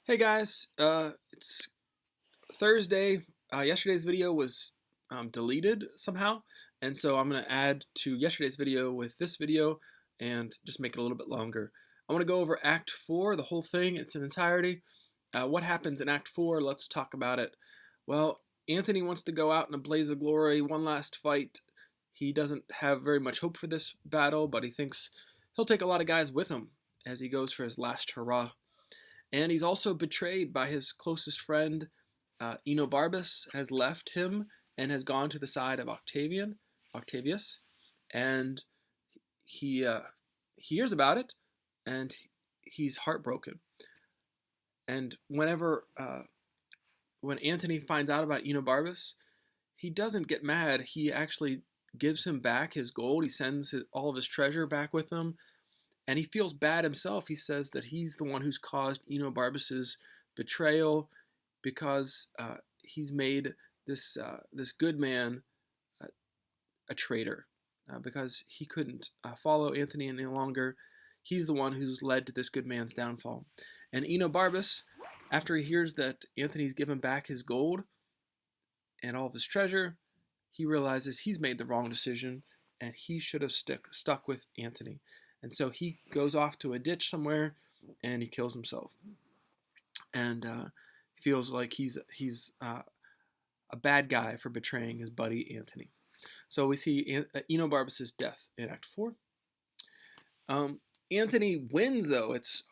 Hey guys, it's Thursday. Yesterday's video was deleted somehow, and so I'm going to add to yesterday's video with this video and just make it a little bit longer. I want to go over Act 4, the whole thing, its entirety. What happens in Act 4? Let's talk about it. Well, Antony wants to go out in a blaze of glory, one last fight. He doesn't have very much hope for this battle, but he thinks he'll take a lot of guys with him as he goes for his last hurrah. And he's also betrayed by his closest friend, Enobarbus, has left him and has gone to the side of Octavius, and he hears about it, and he's heartbroken. And when Antony finds out about Enobarbus, he doesn't get mad. He actually gives him back his gold. He sends all of his treasure back with him, and he feels bad himself. He says that he's the one who's caused Enobarbus's betrayal because he's made this good man a traitor because he couldn't follow Antony any longer. He's the one who's led to this good man's downfall. And Enobarbus, after he hears that Antony's given back his gold and all of his treasure, he realizes he's made the wrong decision and he should have stuck with Antony. And so he goes off to a ditch somewhere and he kills himself. And feels like he's a bad guy for betraying his buddy Antony. So we see Enobarbus' death in Act 4. Antony wins, though. It's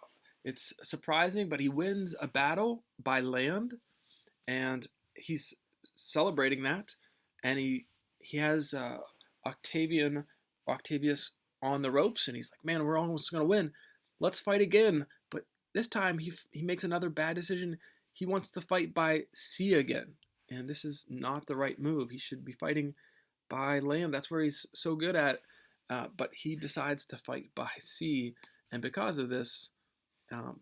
surprising, but he wins a battle by land, and he's celebrating that. And he has Octavius on the ropes, and he's like, "Man, we're almost gonna win. Let's fight again." But this time he makes another bad decision. He wants to fight by sea again, and this is not the right move. He should be fighting by land. That's where he's so good at. But he decides to fight by sea, and because of this,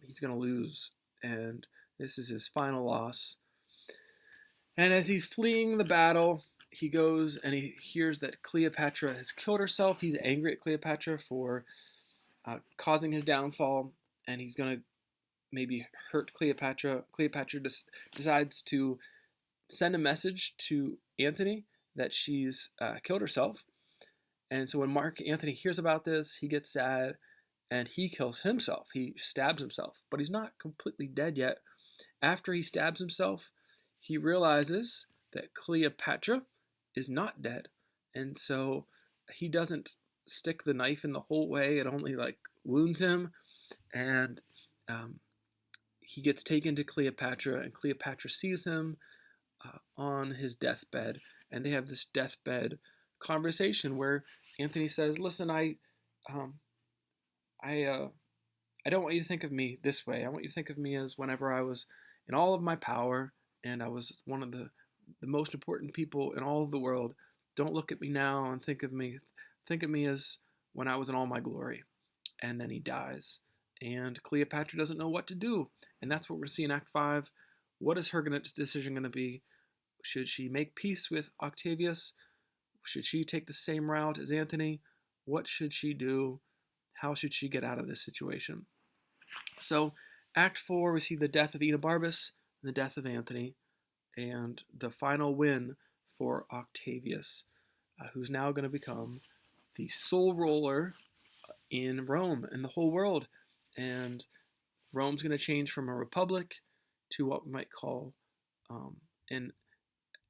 he's going to lose. And this is his final loss. And as he's fleeing the battle, he goes and he hears that Cleopatra has killed herself. He's angry at Cleopatra for causing his downfall, and he's going to maybe hurt Cleopatra. Cleopatra decides to send a message to Antony that she's killed herself. And so when Mark Antony hears about this, he gets sad and he kills himself. He stabs himself, but he's not completely dead yet. After he stabs himself, he realizes that Cleopatra is not dead. And so he doesn't stick the knife in the whole way. It only wounds him. And he gets taken to Cleopatra, and Cleopatra sees him on his deathbed, and they have this deathbed conversation where Antony says, "Listen, I don't want you to think of me this way. I want you to think of me as whenever I was in all of my power, and I was one of the most important people in all of the world. Don't look at me now and think of me as when I was in all my glory." And then he dies. And Cleopatra doesn't know what to do. And that's what we're seeing in Act 5. What is her decision going to be? Should she make peace with Octavius? Should she take the same route as Antony? What should she do? How should she get out of this situation? So, Act 4, we see the death of Enobarbus, the death of Antony, and the final win for Octavius, who's now going to become the sole ruler in Rome and the whole world. And Rome's going to change from a republic to what we might call an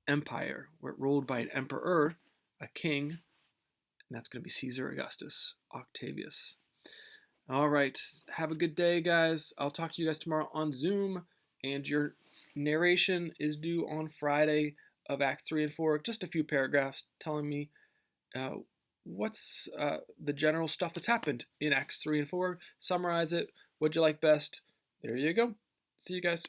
empire, where it ruled by an emperor, a king, and that's going to be Caesar Augustus Octavius. All right, have a good day, guys. I'll talk to you guys tomorrow on Zoom, and your narration is due on Friday of Acts 3 and 4. Just a few paragraphs telling me what's the general stuff that's happened in Acts 3 and 4. Summarize it. What'd you like best? There you go. See you guys.